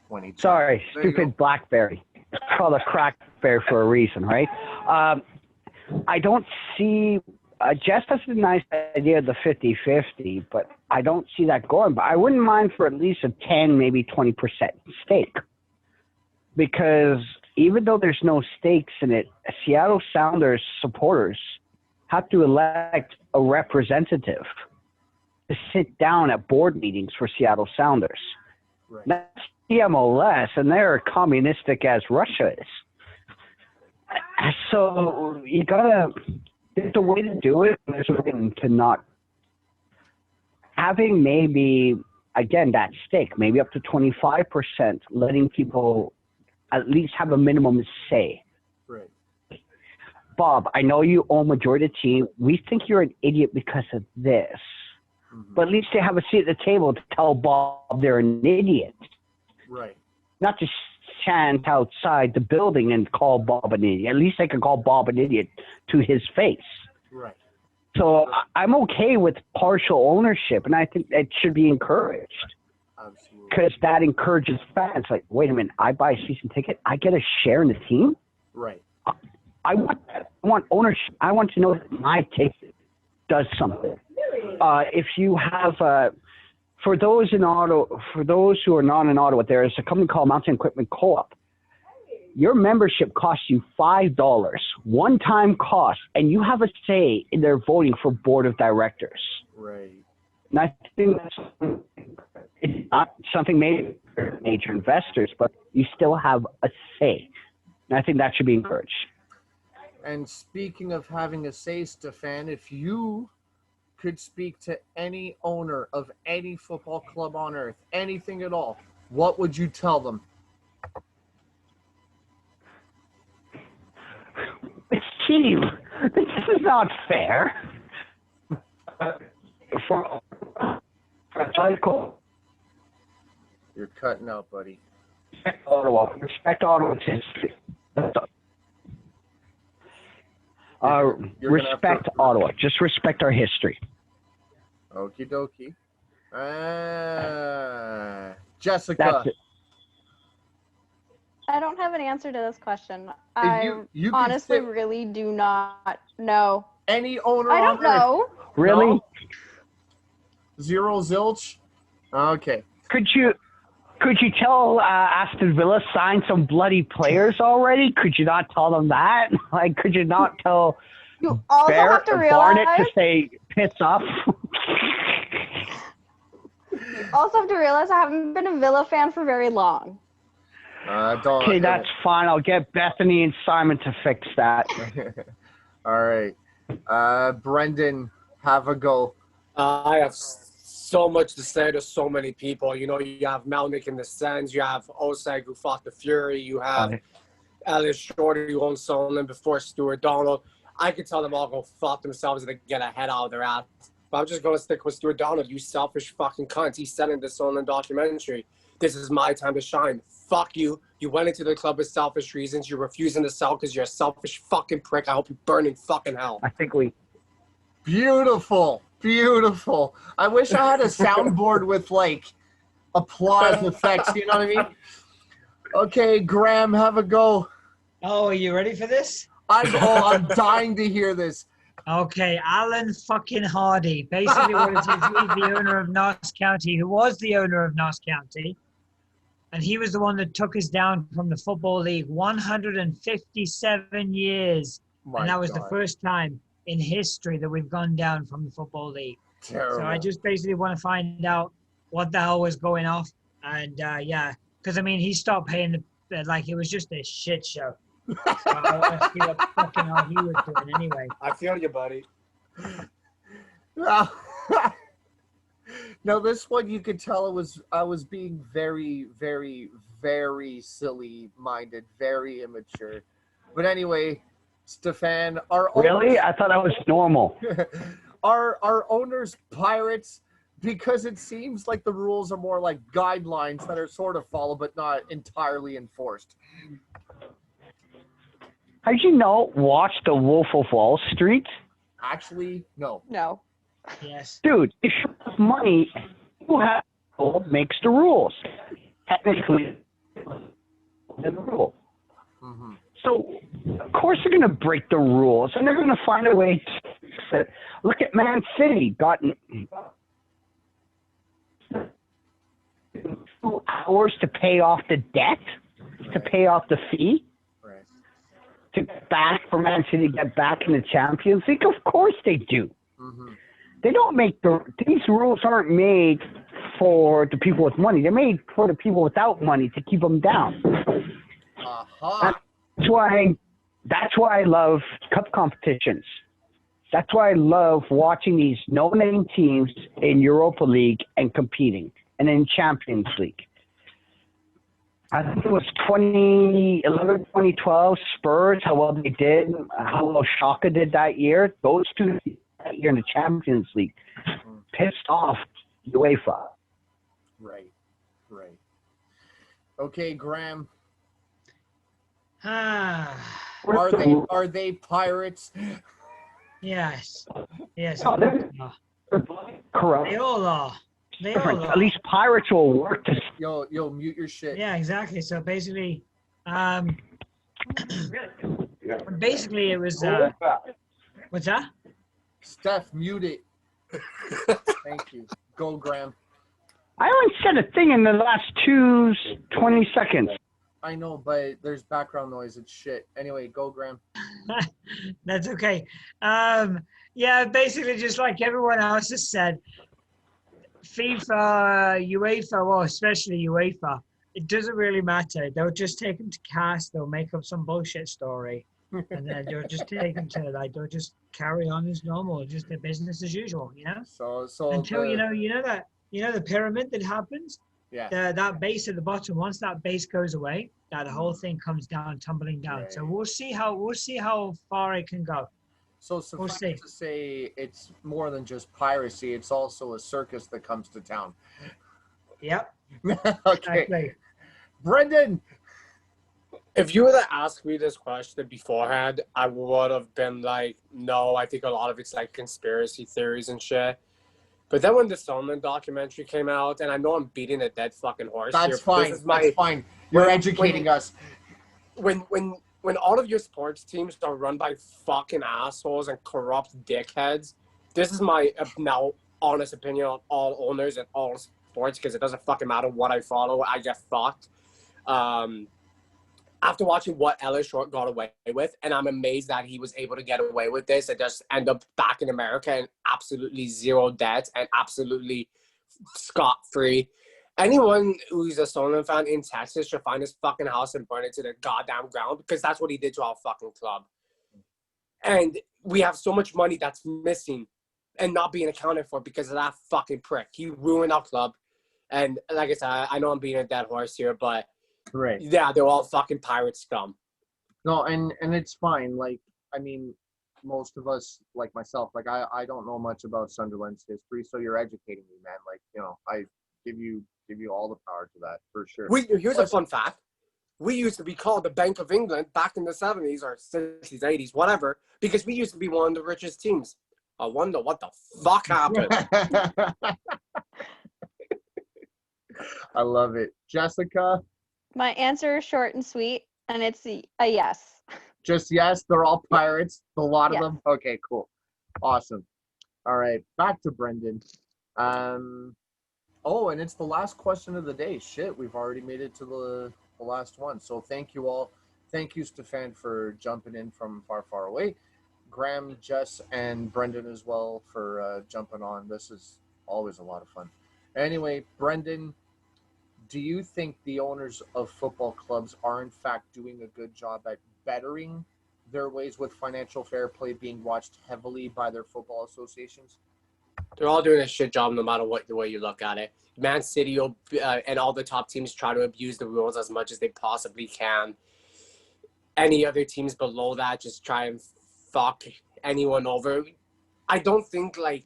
22. Sorry, stupid BlackBerry. It's called a crackberry for a reason, right? I don't see, Jess has a nice idea of the 50-50, but I don't see that going. But I wouldn't mind for at least a 10, maybe 20% stake. Because even though there's no stakes in it, Seattle Sounders supporters have to elect a representative to sit down at board meetings for Seattle Sounders. Right. That's the MLS, and they're communistic as Russia is. So you gotta, there's a way to do it, and there's a way to not. Having maybe, again, that stake, maybe up to 25%, letting people at least have a minimum say. Right. Bob, I know you own majority of the team. We think you're an idiot because of this. Mm-hmm. But at least they have a seat at the table to tell Bob they're an idiot. Right. Not to chant outside the building and call Bob an idiot. At least they can call Bob an idiot to his face. Right. So I'm okay with partial ownership, and I think that should be encouraged. Absolutely. Because that encourages fans. Like, wait a minute, I buy a season ticket, I get a share in the team? Right. I want ownership. I want to know that my ticket does something. If you have, for those who are not in Ottawa, there is a company called Mountain Equipment Co-op. Your membership costs you $5, one-time cost, and you have a say in their voting for board of directors. Right. And I think it's not something made for major investors, but you still have a say. And I think that should be encouraged. And speaking of having a say, Stefan, if you could speak to any owner of any football club on earth, anything at all, what would you tell them? Steve, this is not fair. You're cutting out, buddy. Respect Ottawa. Respect Ottawa's history. Respect Ottawa. Just respect our history. Okie dokie. Jessica. That's it. I don't have an answer to this question. You could honestly sit- really do not know. Any owner I on don't know. Really? No? Zero zilch? Okay. Could you tell Aston Villa signed some bloody players already? Could you not tell them that? Like, could you not tell You also have to realize. Barnett to say piss off? Also have to realize I haven't been a Villa fan for very long. Okay, that's fine. I'll get Bethany and Simon to fix that. All right. Brendan, have a go. I have so much to say to so many people. You know, you have Melnick in the Sens, you have Osag who fought the Fury, you have Ellis Shorter who owns Sunderland before Stuart Donald. I could tell them all go fuck themselves and they get a head out of their ass. But I'm just going to stick with Stuart Donald, you selfish fucking cunt. He said in the Sunderland documentary, this is my time to shine. Fuck you. You went into the club with selfish reasons. You're refusing to sell because you're a selfish fucking prick. I hope you burn in fucking hell. I think we... Beautiful. Beautiful. I wish I had a soundboard with, like, applause effects. You know what I mean? Okay, Graham, have a go. Oh, are you ready for this? I'm dying to hear this. Okay, Alan fucking Hardy. Basically what it is, he's the owner of Notts County, who was the owner of Notts County. And he was the one that took us down from the Football League 157 years. And that was the first time in history that we've gone down from the Football League. Terrible. So I just basically want to find out what the hell was going off. And yeah, because I mean, he stopped paying like it was just a shit show. So I see what fucking hell he was doing anyway. I feel you, buddy. Now this one you could tell I was being very, very, very silly minded, very immature. But anyway, Stefan, Really? I thought that was normal. Our owners pirates, because it seems like the rules are more like guidelines that are sort of followed but not entirely enforced. How did you watch The Wolf of Wall Street? Actually, no. No. Yes. Dude, if you have money, who makes the rules. Technically, the rule. Mm-hmm. So, of course they're going to break the rules, and they're going to find a way to fix it. Look at Man City, gotten 2 hours to pay off the debt, to pay off the fee. To get back for Man City to get back in the Champions League? Of course they do. Mm-hmm. They don't make these rules aren't made for the people with money. They're made for the people without money to keep them down. Uh-huh. That's why I love cup competitions. That's why I love watching these no-name teams in Europa League and competing, and in Champions League. I think it was 2011, 2012 Spurs, how well they did, how well Shaka did that year. Those two that year in the Champions League pissed off UEFA. Right. Okay, Graham. Are they pirates? Yes. No, they're corrupt. They all are. At least pirates will work to. Yo, mute your shit. Yeah, exactly. So basically, basically it was. What's that? Steph, mute it. Thank you. Go, Graham. I only said a thing in the last 20 seconds. I know, but there's background noise. It's shit. Anyway, go, Graham. That's okay. Yeah, basically just like everyone else has said, FIFA, UEFA, well, especially UEFA, it doesn't really matter. They'll just take him to cast. They'll make up some bullshit story, and then they'll just take him to they'll just carry on as normal, just their business as usual, you know. So until the pyramid that happens. Yeah. That base at the bottom. Once that base goes away, the whole thing comes down, tumbling down. Right. So we'll see how far it can go. So suffice to say, it's more than just piracy. It's also a circus that comes to town. Yep. Okay. Exactly. Brendan. If you were to ask me this question beforehand, I would have been like, no, I think a lot of it's like conspiracy theories and shit. But then when the Solomon documentary came out, and I know I'm beating a dead fucking horse That's here. fine. That's fine. You're educating us. When all of your sports teams are run by fucking assholes and corrupt dickheads, this is my now honest opinion on all owners and all sports, because it doesn't fucking matter what I follow, I get fucked. After watching what Ellis Short got away with, and I'm amazed that he was able to get away with this and just end up back in America and absolutely zero debt and absolutely scot-free. Anyone who's a Solomon fan in Texas should find his fucking house and burn it to the goddamn ground, because that's what he did to our fucking club. And we have so much money that's missing and not being accounted for because of that fucking prick. He ruined our club. And like I said, I know I'm being a dead horse here, but right. Yeah, they're all fucking pirate scum. No, and it's fine. Like, I mean, most of us, like myself, like I don't know much about Sunderland's history, so you're educating me, man. Like, I give you all the power to that for sure. Here's a fun fact. We used to be called the Bank of England back in the 70s or 60s, 80s, whatever, because we used to be one of the richest teams. I wonder what the fuck happened. I love it. Jessica? My answer is short and sweet, and it's a yes. Just yes? They're all pirates? A lot of Yes. them? Okay, cool. Awesome. All right, back to Brendan. Oh, and it's the last question of the day. Shit, we've already made it to the last one. So thank you all. Thank you, Stefan, for jumping in from far, far away. Graham, Jess, and Brendan as well for jumping on. This is always a lot of fun. Anyway, Brendan, do you think the owners of football clubs are in fact doing a good job at bettering their ways with financial fair play being watched heavily by their football associations? They're all doing a shit job no matter what the way you look at it. Man City and all the top teams try to abuse the rules as much as they possibly can. Any other teams below that just try and fuck anyone over. I don't think, like,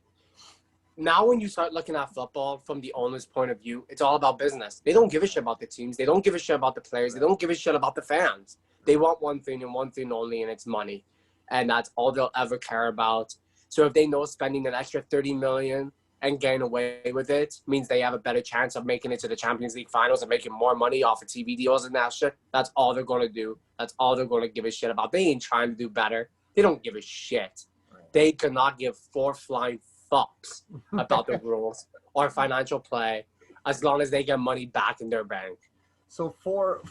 now when you start looking at football from the owner's point of view, it's all about business. They don't give a shit about the teams. They don't give a shit about the players. They don't give a shit about the fans. They want one thing and one thing only, and it's money. And that's all they'll ever care about. So if they know spending an extra $30 million and getting away with it means they have a better chance of making it to the Champions League finals and making more money off of TV deals and that shit, that's all they're going to do. That's all they're going to give a shit about. They ain't trying to do better. They don't give a shit. They cannot give 4 flying fucks about the rules or financial play as long as they get money back in their bank. So four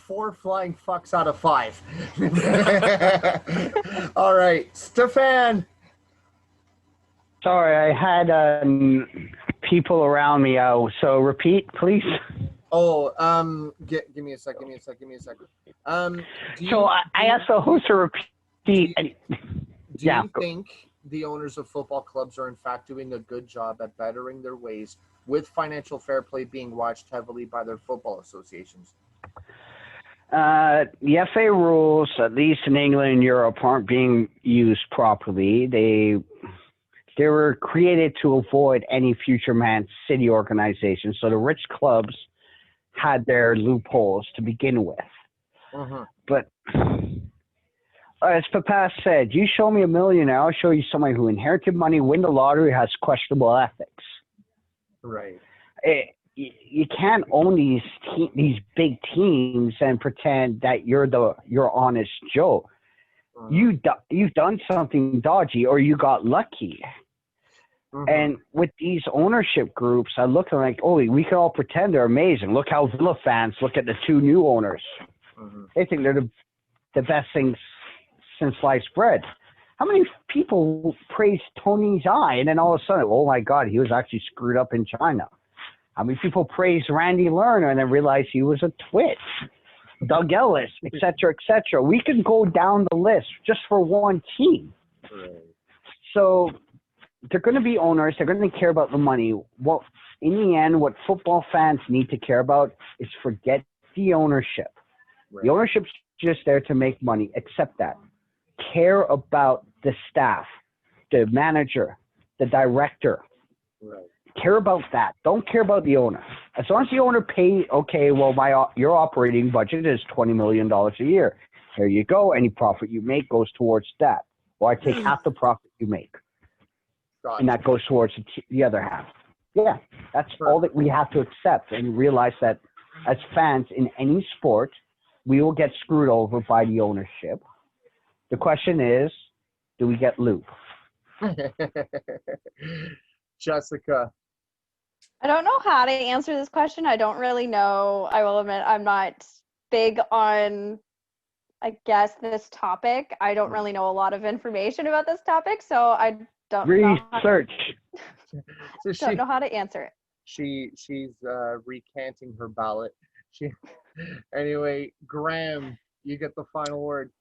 flying fucks out of 5. All right, Stefan. Sorry, I had people around me. So repeat, please. Oh, give me a sec. So I asked the host to repeat. Do you think the owners of football clubs are in fact doing a good job at bettering their ways with financial fair play being watched heavily by their football associations? The FA rules, at least in England and Europe, aren't being used properly. They were created to avoid any future Man City organization. So the rich clubs had their loopholes to begin with. Mm-hmm. But as Papa said, you show me a millionaire, I'll show you somebody who inherited money, win the lottery, has questionable ethics. Right. You can't own these big teams and pretend that you're honest Joe. Mm-hmm. You've done something dodgy, or you got lucky. Mm-hmm. And with these ownership groups, I look at them like, oh, we can all pretend they're amazing. Look how Villa fans look at the two new owners. Mm-hmm. They think they're the best things since sliced bread. How many people praise Tony's eye, and then all of a sudden, oh my God, he was actually screwed up in China? How many people praise Randy Lerner and then realize he was a twit? Doug Ellis, et cetera, We can go down the list just for one team. Right. So they're going to be owners. They're going to care about the money. Well, in the end, what football fans need to care about is forget the ownership. Right. The ownership's just there to make money. Accept that. Care about the staff, the manager, the director. Right. Care about that. Don't care about the owner. As long as the owner pays, okay, well, your operating budget is $20 million a year. Here you go. Any profit you make goes towards that. Or I take half the profit you make. Gotcha. And that goes towards the other half. Yeah, that's all that we have to accept and realize that as fans in any sport, we will get screwed over by the ownership. The question is, do we get loop? Jessica. I don't know how to answer this question. I don't really know. I will admit I'm not big on, I guess, this topic. I don't really know a lot of information about this topic, so I don't research. Don't know how to answer it. She's recanting her ballot. Anyway, Graham, you get the final word.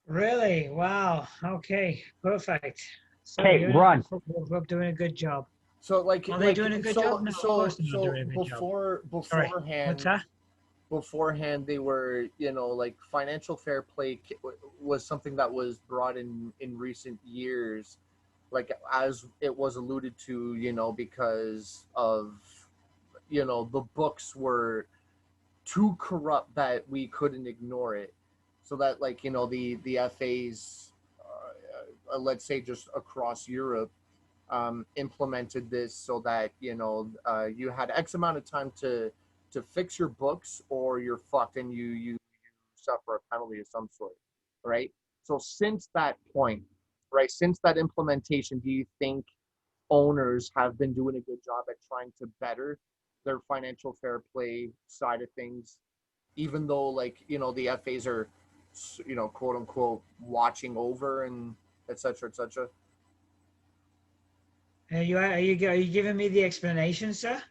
Really? Wow. Okay. Perfect. So Okay, run. Football club doing a good job. So Are they doing a good job? No, of course they're not doing a good job. Beforehand, they were, like financial fair play was something that was brought in recent years, like as it was alluded to, because of, the books were too corrupt that we couldn't ignore it. So that, like, the FAs, let's say just across Europe, implemented this so that, you had X amount of time to fix your books or you're fucked and you suffer a penalty of some sort, right? So since that point, right, since that implementation, do you think owners have been doing a good job at trying to better their financial fair play side of things, even though, like, the FAs are, quote unquote, watching over and et cetera, et cetera? Are you giving me the explanation, sir?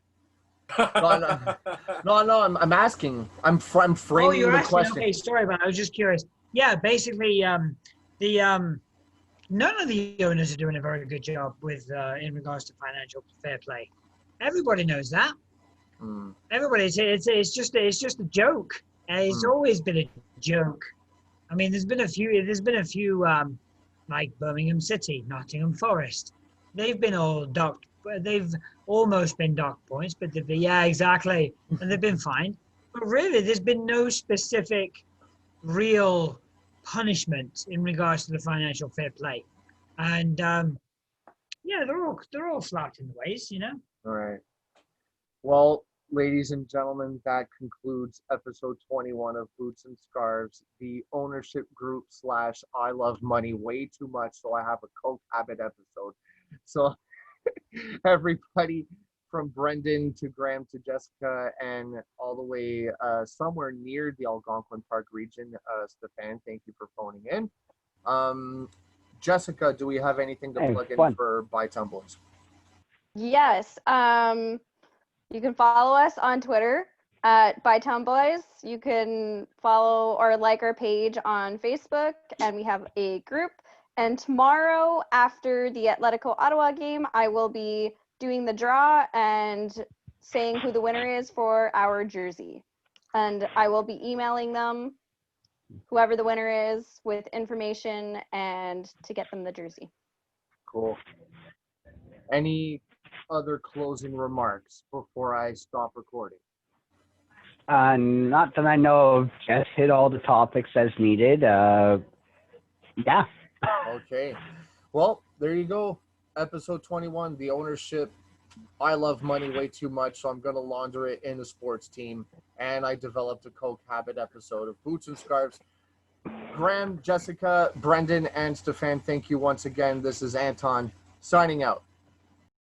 No. I'm asking. I'm framing you're the asking. question. Okay, sorry, man. I was just curious. Yeah, basically, none of the owners are doing a very good job with in regards to financial fair play. Everybody knows that. Everybody, it's just a joke. It's always been a joke. I mean, there's been a few like Birmingham City, Nottingham Forest. They've been all docked. They've almost been docked points, but exactly, and they've been fined. But really, there's been no specific, real punishment in regards to the financial fair play, and they're all flat in the ways, All right. Well, ladies and gentlemen, that concludes episode 21 of Boots and Scarves, the ownership group / I love money way too much, so I have a coke habit episode. So everybody from Brendan to Graham to Jessica and all the way somewhere near the Algonquin Park region, Stefan, thank you for phoning in. Jessica, do we have anything to plug in for Bytown Boys? Yes. You can follow us on Twitter at Bytown Boys. You can follow or like our page on Facebook, and we have a group. And tomorrow, after the Atletico Ottawa game, I will be doing the draw and saying who the winner is for our jersey. and I will be emailing them, whoever the winner is, with information and to get them the jersey. Cool. Any other closing remarks before I stop recording? Not that I know of. Just hit all the topics as needed. Yeah. Okay. Well, there you go. Episode 21, the ownership. I love money way too much, so I'm going to launder it in a sports team. And I developed a Coke habit episode of Boots and Scarves. Graham, Jessica, Brendan, and Stefan, thank you once again. This is Anton signing out.